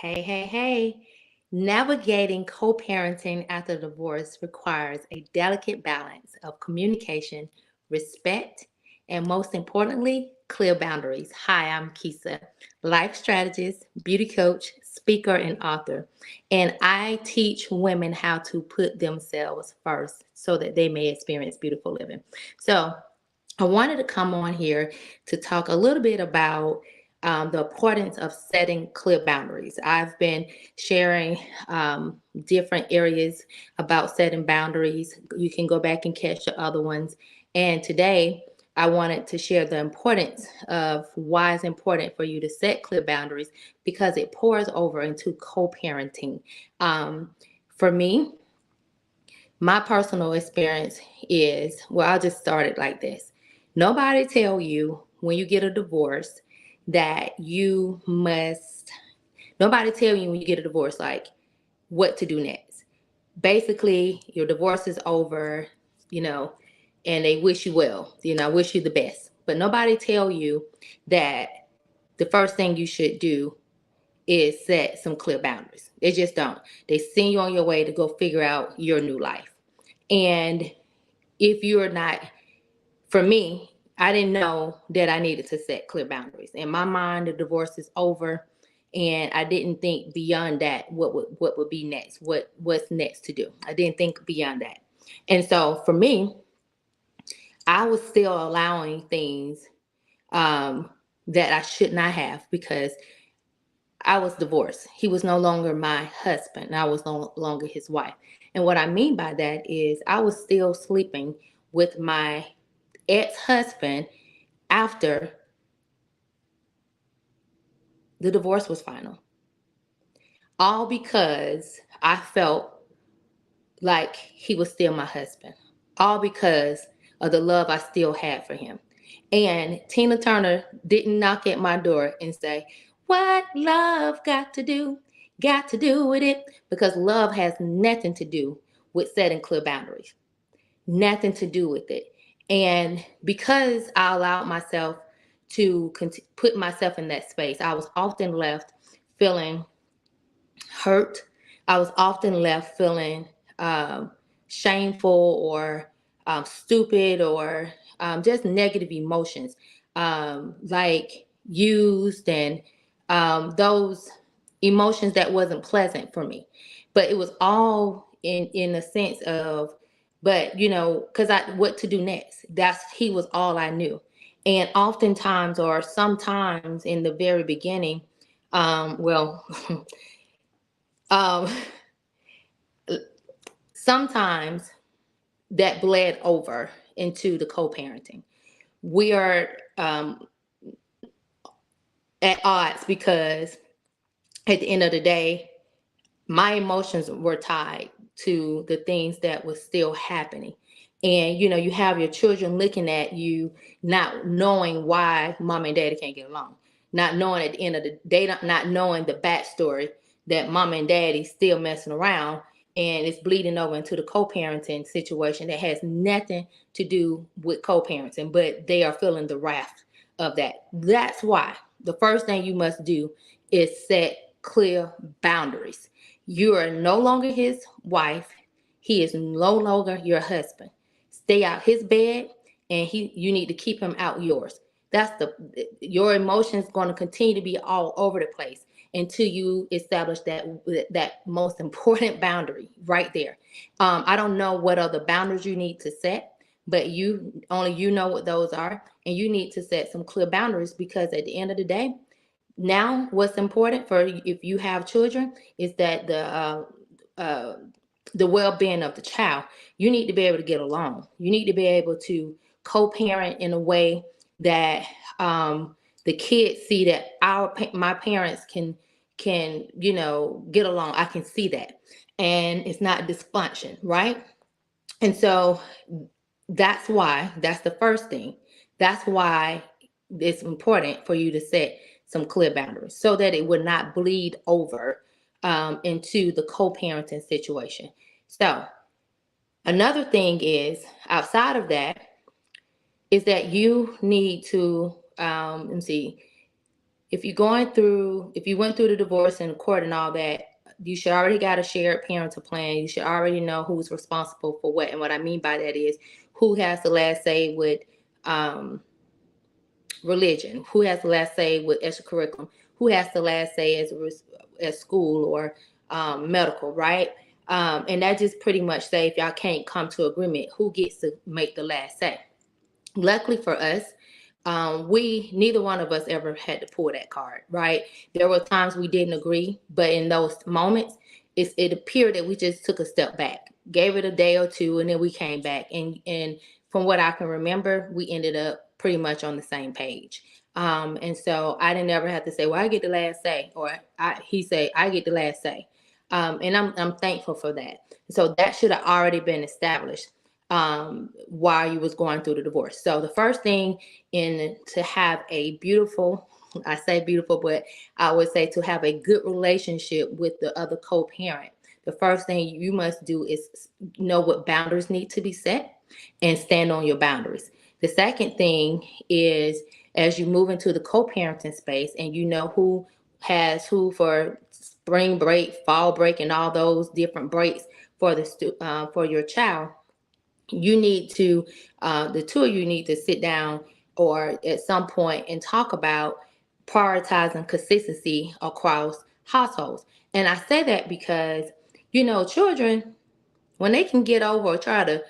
Hey, hey, hey. Navigating co parenting after divorce requires a delicate balance of communication, respect, and most importantly, clear boundaries. Hi, I'm Keisa, life strategist, beauty coach, speaker, and author. And I teach women how to put themselves first so that they may experience beautiful living. So, I wanted to come on here to talk a little bit about the importance of setting clear boundaries. I've been sharing different areas about setting boundaries. You can go back and catch the other ones. And today, I wanted to share the importance of why it's important for you to set clear boundaries because it pours over into co parenting. For me, my personal experience is, well, I'll just start it like this. Nobody tell you when you get a divorce that you must, nobody tell you when you get a divorce, like what to do next. Basically, your divorce is over, you know, and they wish you well, wish you the best. But nobody tell you that the first thing you should do is set some clear boundaries. They just don't. They send you on your way to go figure out your new life. And if you're not, for me, I didn't know that I needed to set clear boundaries. In my mind, the divorce is over, and I didn't think beyond that what would be next, what's next to do. I didn't think beyond that. And so for me, I was still allowing things that I should not have because I was divorced. He was no longer my husband. I was no longer his wife. And what I mean by that is I was still sleeping with my ex-husband after the divorce was final. All because I felt like he was still my husband. All because of the love I still had for him. And Tina Turner didn't knock at my door and say, "What love got to do with it?" Because love has nothing to do with setting clear boundaries. Nothing to do with it. And because I allowed myself to put myself in that space, I was often left feeling hurt. I was often left feeling shameful or stupid or just negative emotions, like used and those emotions that wasn't pleasant for me. But it was all in a sense of, but because I what to do next. He was all I knew, and oftentimes or sometimes in the very beginning, well. Um, Sometimes that bled over into the co-parenting. We are at odds because at the end of the day, my emotions were tied to the things that was still happening. And you have your children looking at you, not knowing why mom and daddy can't get along, not knowing at the end of the day, not knowing the backstory that mom and daddy still messing around, and it's bleeding over into the co-parenting situation that has nothing to do with co-parenting, but they are feeling the wrath of that. That's why the first thing you must do is set clear boundaries. You are no longer his wife. He is no longer your husband. Stay out his bed, and you need to keep him out yours. Your emotions going to continue to be all over the place until you establish that most important boundary right there. I don't know what other boundaries you need to set, but you know what those are, and you need to set some clear boundaries because at the end of the day, now what's important for if you have children is that uh, the well-being of the child. You need to be able to get along. You need to be able to co-parent in a way that the kids see that my parents can get along. I can see that, and it's not dysfunction, right? And so that's the first thing. That's why it's important for you to set some clear boundaries so that it would not bleed over into the co-parenting situation. So another thing is outside of that is that you need to let me see, if you went through the divorce and court and all that, you should already got a shared parental plan. You should already know who's responsible for what. And what I mean by that is who has the last say with um, religion, who has the last say with extracurriculum, who has the last say as school or medical, right? And that just pretty much say if y'all can't come to agreement, who gets to make the last say. Luckily for us, we neither one of us ever had to pull that card, right? There were times we didn't agree, but in those moments, it appeared that we just took a step back, gave it a day or two, and then we came back. And from what I can remember, we ended up pretty much on the same page. And so I didn't ever have to say, "Well, I get the last say," or he say, "I get the last say," and I'm thankful for that. So that should have already been established while you was going through the divorce. So the first thing in to have a beautiful, I say beautiful, but I would say to have a good relationship with the other co-parent, the first thing you must do is know what boundaries need to be set and stand on your boundaries. The second thing is as you move into the co-parenting space and you know who has who for spring break, fall break, and all those different breaks for for your child, you need to the two of you need to sit down or at some point and talk about prioritizing consistency across households. And I say that because children, when they can get over or try to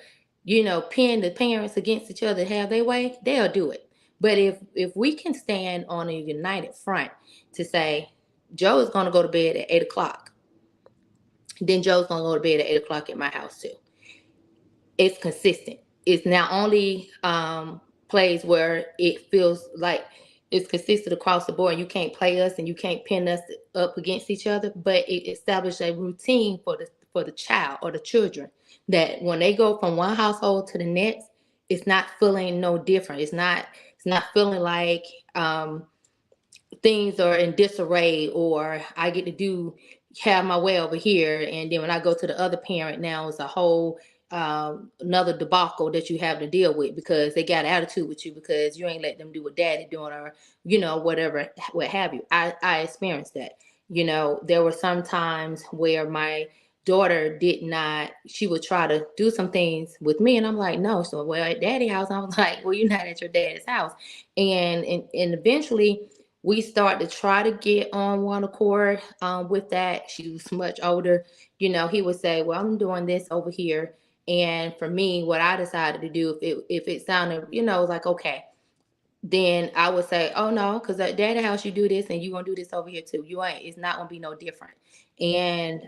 pin the parents against each other, have their way, they'll do it. But if we can stand on a united front to say Joe is going to go to bed at 8 o'clock, then Joe's going to go to bed at 8 o'clock at my house too. It's consistent. It's not only plays where it feels like it's consistent across the board and you can't play us and you can't pin us up against each other, but it establishes a routine for the child or the children that when they go from one household to the next, it's not feeling no different. It's not feeling like things are in disarray or I get to have my way over here, and then when I go to the other parent, now it's a whole another debacle that you have to deal with because they got attitude with you because you ain't let them do what daddy doing or whatever, what have you. I experienced that. There were some times where my daughter did not, she would try to do some things with me and I'm like, no. So well, at daddy's house, I was like, well, you're not at your daddy's house. And eventually we start to try to get on one accord with that. She was much older. He would say, well, I'm doing this over here. And for me, what I decided to do, if it sounded, like, okay, then I would say, oh no, because at daddy house you do this and you gonna do this over here too. You ain't, it's not gonna be no different. And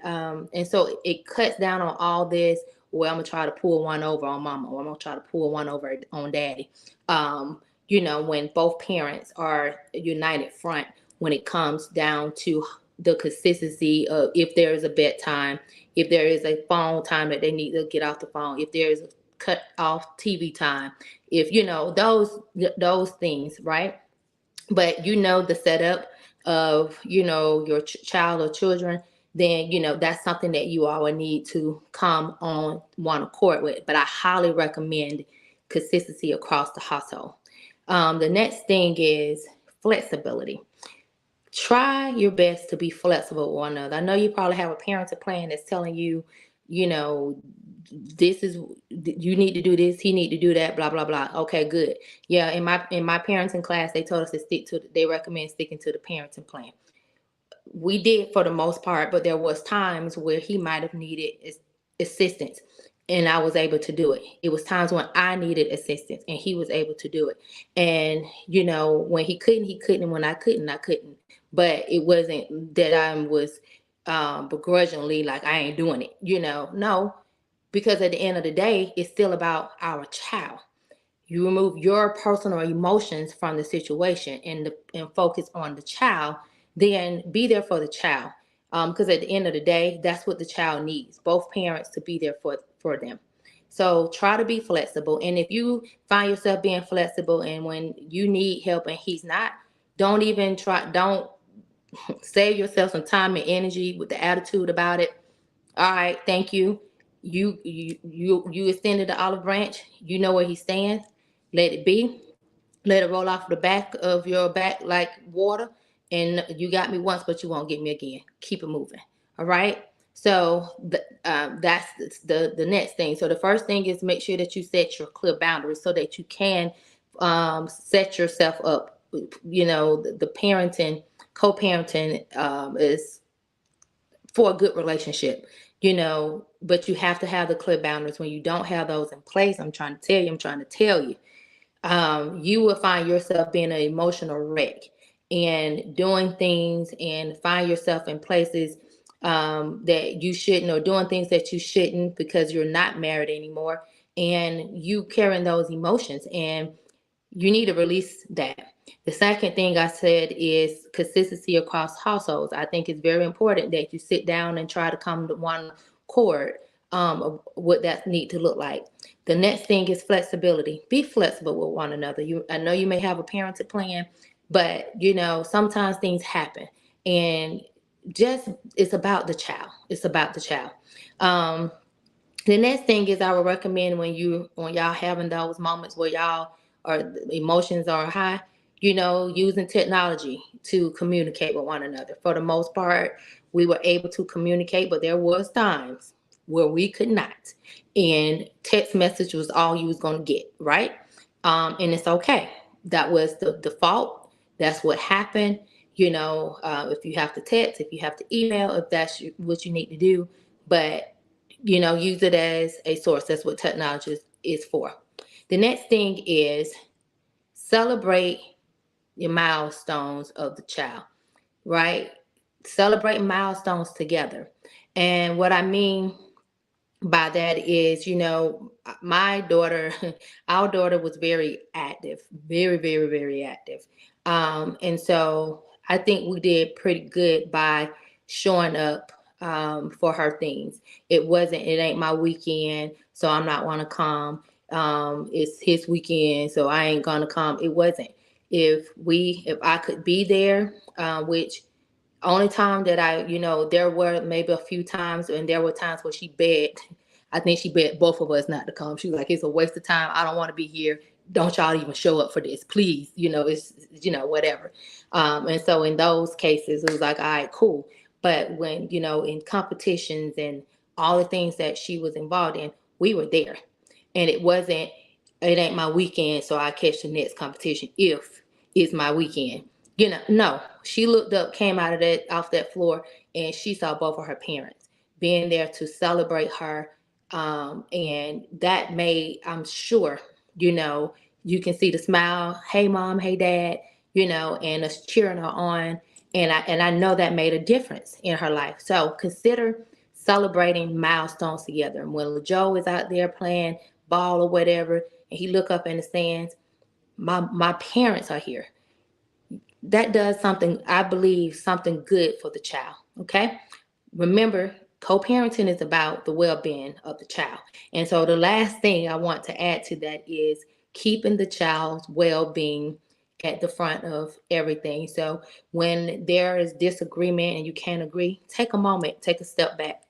so it cuts down on all this. Well, I'm gonna try to pull one over on mama, or I'm gonna try to pull one over on daddy. When both parents are united front when it comes down to the consistency of if there is a bedtime, if there is a phone time that they need to get off the phone, if there is a cut off TV time, if those things, right? But the setup of your child or children, then that's something that you all would need to come on one accord with. But I highly recommend consistency across the household. The next thing is flexibility. Try your best to be flexible with one another. I know you probably have a parenting plan that's telling you, you know, this is, you need to do this, he need to do that, blah blah blah. Okay, good. Yeah, in my parenting class, they told us to they recommend sticking to the parenting plan. We did for the most part, but there was times where he might have needed assistance and I was able to do it. It was times when I needed assistance and he was able to do it. And when he couldn't, and when I couldn't, I couldn't. But it wasn't that I was begrudgingly like I ain't doing it. No, because at the end of the day, it's still about our child. You remove your personal emotions from the situation and focus on the child, then be there for the child. Because at the end of the day, that's what the child needs, both parents to be there for them. So try to be flexible. And if you find yourself being flexible and when you need help and he's not, don't save yourself some time and energy with the attitude about it. All right, thank you. You extended the olive branch. You know where he stands. Let it be. Let it roll off the back of your back like water, and you got me once, but you won't get me again. Keep it moving. All right. So that's the next thing. So the first thing is make sure that you set your clear boundaries so that you can set yourself up. The parenting, co-parenting is for a good relationship, but you have to have the clear boundaries. When you don't have those in place, I'm trying to tell you, you will find yourself being an emotional wreck and doing things and find yourself in places that you shouldn't, or doing things that you shouldn't because you're not married anymore, and you carrying those emotions, and you need to release that. The second thing I said is consistency across households. I think it's very important that you sit down and try to come to one accord of what that need to look like. The next thing is flexibility. Be flexible with one another. I know you may have a parenting plan, but sometimes things happen, and just it's about the child. It's about the child. Um, the next thing is I would recommend when y'all having those moments where y'all or emotions are high, using technology to communicate with one another. For the most part, we were able to communicate, but there was times where we could not. And text message was all you was gonna get, right? And it's okay. That was the default. That's what happened. If you have to text, if you have to email, if that's what you need to do, but use it as a source. That's what technology is for. The next thing is celebrate your milestones of the child, right? Celebrate milestones together. And what I mean by that is, my daughter, our daughter was very active, very, very, very active. And so I think we did pretty good by showing up for her things. It ain't my weekend, so I'm not want to come. It's his weekend, so I ain't gonna come. It wasn't. If I could be there, which only time that there were maybe a few times, and there were times where she begged. I think she begged both of us not to come. She was like, "It's a waste of time. I don't want to be here. Don't y'all even show up for this, please." It's whatever. And so in those cases, it was like, "All right, cool." But when in competitions and all the things that she was involved in, we were there, and it wasn't. It ain't my weekend, so I catch the next competition if it's my weekend. No, she looked up, came out of off that floor, and she saw both of her parents being there to celebrate her. And that made, I'm sure, you can see the smile. Hey, mom. Hey, dad. And us cheering her on. And I know that made a difference in her life. So consider celebrating milestones together. And when LaJoe is out there playing ball or whatever, and he look up in the stands, my parents are here. That does something, I believe, something good for the child. Okay. Remember, co-parenting is about the well-being of the child. And so the last thing I want to add to that is keeping the child's well-being at the front of everything. So when there is disagreement and you can't agree, take a moment, take a step back.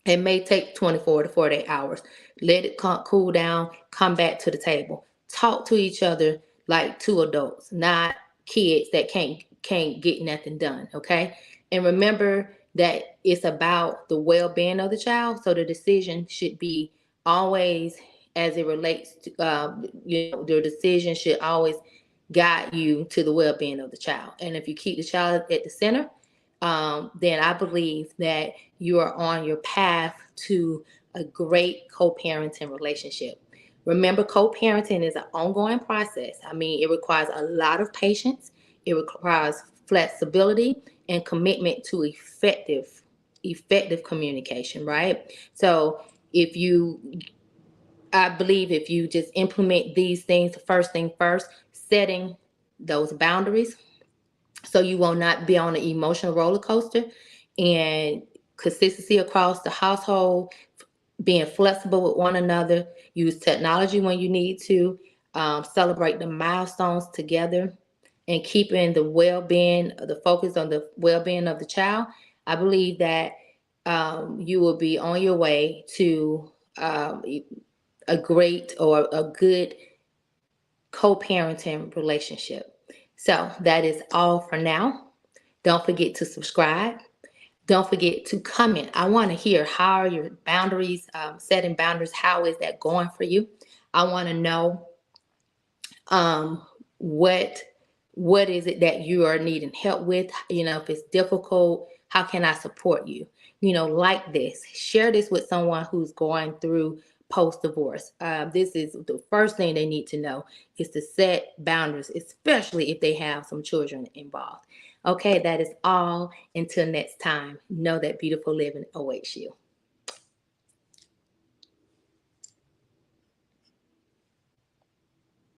It may take 24 to 48 hours. Let it cool down, come back to the table. Talk to each other like two adults, not kids that can't get nothing done, okay? And remember that it's about the well-being of the child, so the decision should be always as it relates to the decision should always guide you to the well-being of the child. And if you keep the child at the center, then I believe that you are on your path to a great co-parenting relationship. Remember, co-parenting is an ongoing process. I mean, it requires a lot of patience. It requires flexibility and commitment to effective communication, right? So I believe if you just implement these things, the first thing first, setting those boundaries, so you will not be on an emotional roller coaster, and consistency across the household, being flexible with one another, use technology when you need to, celebrate the milestones together, and keeping the focus on the well-being of the child. I believe that you will be on your way to a great or a good co-parenting relationship. So that is all for now. Don't forget to subscribe. Don't forget to comment. I want to hear, how are your boundaries, setting boundaries? How is that going for you? I want to know um, what is it that you are needing help with. If it's difficult, how can I support you? Like this, share this with someone who's going through post divorce. This is the first thing they need to know, is to set boundaries, especially if they have some children involved. Okay, that is all. Until next time, know that beautiful living awaits you.